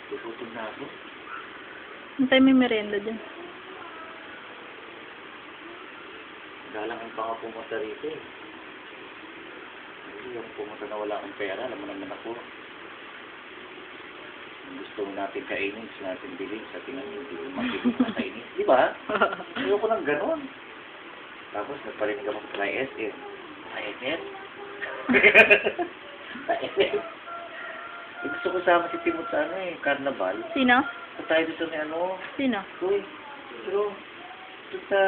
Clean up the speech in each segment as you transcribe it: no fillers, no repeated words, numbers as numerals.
Tututog na ako. Hintay may merienda dyan. Galang pa nga pumunta rito eh. Hindi yung pumunta na wala akong pera, alam mo naman ako. Gusto natin kainin, gusto natin bilhin, sa tingnan hindi mo makikita na kainin. Di ba? Ayoko ng ganon. Tapos nagparinig ako sa ISS. ISS? ISS? Gusto ko sama si Timot sa Carnival. Sino? So tayo dito ni Sino? Uy, pero dito sa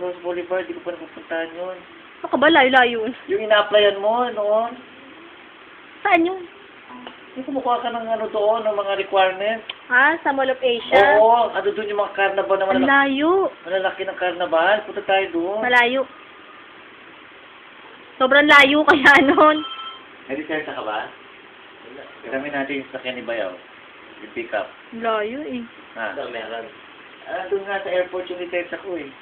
Rose Boulevard, di ko pa napupuntahan yun. Ako ba? Layo-layo. Yung ina-applyan mo noon, Saan yun? yung kumukuha ka ng doon, ng mga requirements. Ah, sa Mall of Asia? Oo, ano doon yung mga carnival na Ang layo. malalaki ng carnival. Punta tayo doon. Malayo. Sobrang layo kaya nun. May lisensa ka ba? Kami natin yung sakyan ni Bayaw. Yung pick-up. Ang layo eh. Ha? Meron. Doon nga sa airport yung lisensa ko eh.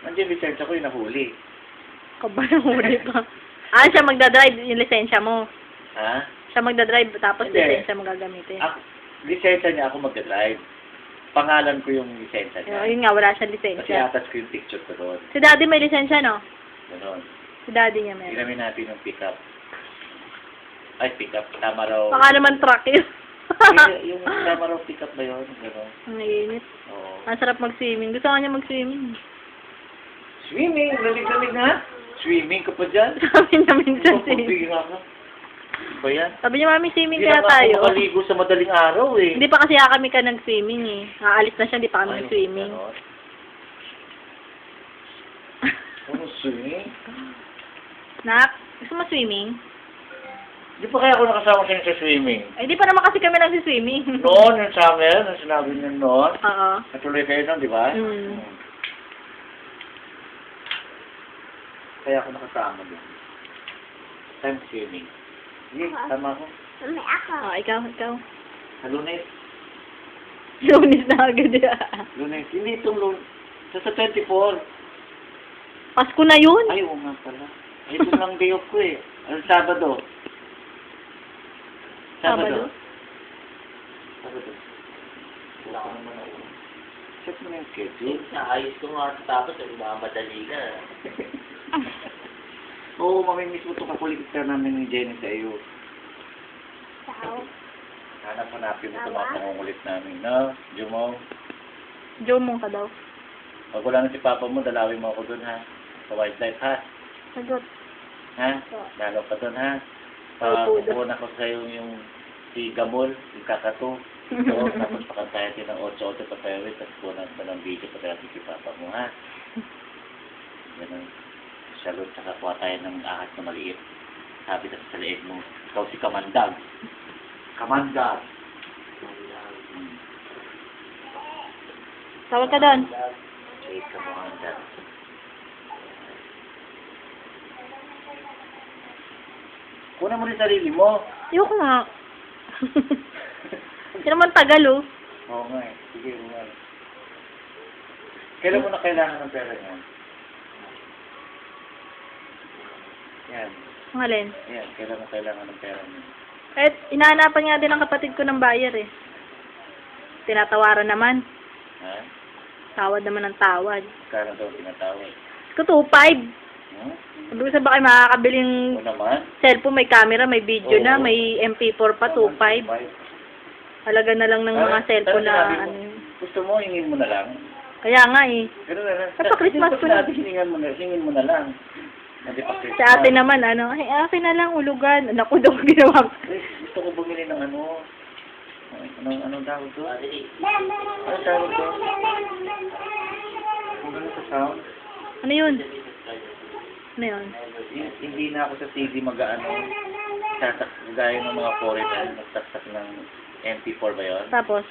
Nandiyan yung lisensa ko yung nahuli. Kaba na huli pa. Ah, siya magdadrive yung lisensya mo. Ha? Siya magdadrive tapos Hindi. lisensya mo gagamitin. Ako, lisensya niya ako mag-drive. Pangalan ko yung lisensya niya. Yun nga, wala siyang Kasi lisensya. atas ko yung picture ko doon. Si daddy may lisensya, no? Ganon. Si daddy niya meron. Ginamin natin yung pick-up. Ay, pick-up. Tama raw. Baka naman truck yun. Yung tama raw pick-up ba yun? Ganon. Ang init. Oo. Ang sarap mag-swimming. Gusto nga niya mag-swimming. Swimming! Lamig-lamig na? Swimming ka pa dyan? Sabi niya minsan swimming. Pagpapabira ka. Ba yan? Sabi niya, mami, swimming Hindi kaya na nga tayo. ako makaligo sa madaling araw eh. Hindi pa kasi kami ka nag-swimming eh. Aalis na siya, hindi pa kami Ay, nag-swimming. ganon. Ano swimming? Nak, gusto mo swimming? Di pa kaya ako nakasama sa inyo sa swimming? Ay, di pa naman kasi kami nag-swimming. Noon, yung summer, nung sinabi niyo noon, Oo. natuloy kayo noon, di ba? Mm. Kaya ako nakasama doon. Time swimming. Sige, tama ako. Oh, ikaw. Sa Lunes. Lunis na agad. Lunes. Hindi itong Lunes. Sa 24. Pasko na yun. Ay, oo nga pala. Ay, ito lang day off ko eh. Ano, Sabado? Sabado? Sabado. Wala ko naman ako. Check mo na yung schedule. Ayos ko nga tapos madali ka. Oo, mamimiss mo itong kakulitan namin ni Jenny sa iyo. Hanap-hanapin mo itong mga pangungulit namin, no? Jumong. Jomong ka daw. Pag wala na si Papa mo, dalawin mo ako dun, ha? Sa wildlife, ha? Sagot. Ha? Lalo ka dun, ha? Opo, Kukuha ko sa iyo yung si Gamol, yung kakato. Ito, tapos pakantayan din ng 8-8 pa tayo rin, tapos kuha na ng video pa tayo si Papa mo, ha? Ganun. Salud, saka kuha tayo ng ahas na maliit. Sabi na sa leeg mo, ikaw si Kamandag. Kamandag! Tawag ka doon. Okay, Kamandag. Kunan mo rin sarili mo. Ayoko nga. Hindi naman tagal, oh. Oo nga eh. Sige, nga. Kailan mo na kailangan ng pera niyan? Yan. Ang alin? Yan. Kailan mo kailangan ng pera niyan? Kahit inahanapan nga din ng kapatid ko ng buyer, eh. Tinatawaran naman. Ha? Tawad naman ng tawad. Kailan daw tinatawag? Ko 2.5. Hmm? Sabi ko sa baka makakabiling O naman? cellphone, may camera, may video na, Oo. may MP4 pa, 2.5. Halaga na lang ng mga cellphone na, sinabi mo, ano. gusto mo, hingin mo na lang. Kaya nga, eh. Pero na lang. Sa Christmas ko na. Hingin mo na lang. Hindi pa Christmas. Sa atin naman, ano, ay, akin na lang, ulugan. Naku, daw ginawa ko. Eh, gusto ko bumili ng ano. Anong tawag doon? Madali. Anong tawag doon? Kung gano'n sa sound? Ano yun? Ano yun? Hindi na ako sa CD mag-ano. Gaya ng mga foreigner, nagtaktak ng MP4 ba yun? Tapos,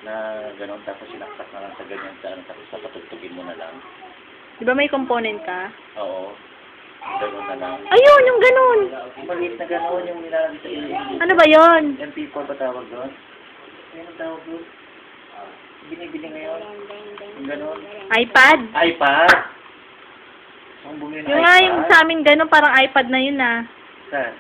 Na gano'n, tapos sinaktak na lang sa ganyan sa ano, tapos papatugtugin mo na lang. di ba may component ka? Oo. Gano'n na lang. Ayun, yung ganun! Maliit na gano'n yung nilalagay sa iyo. Ano ba yun? MP4 ba tawag doon? Ano ang tawag doon? Binibili ngayon. Yung gano'n. iPad? iPad! Ang bumili ng Yung iPad? nga, yung sa amin ganun, parang iPad na yun, ah. Saan?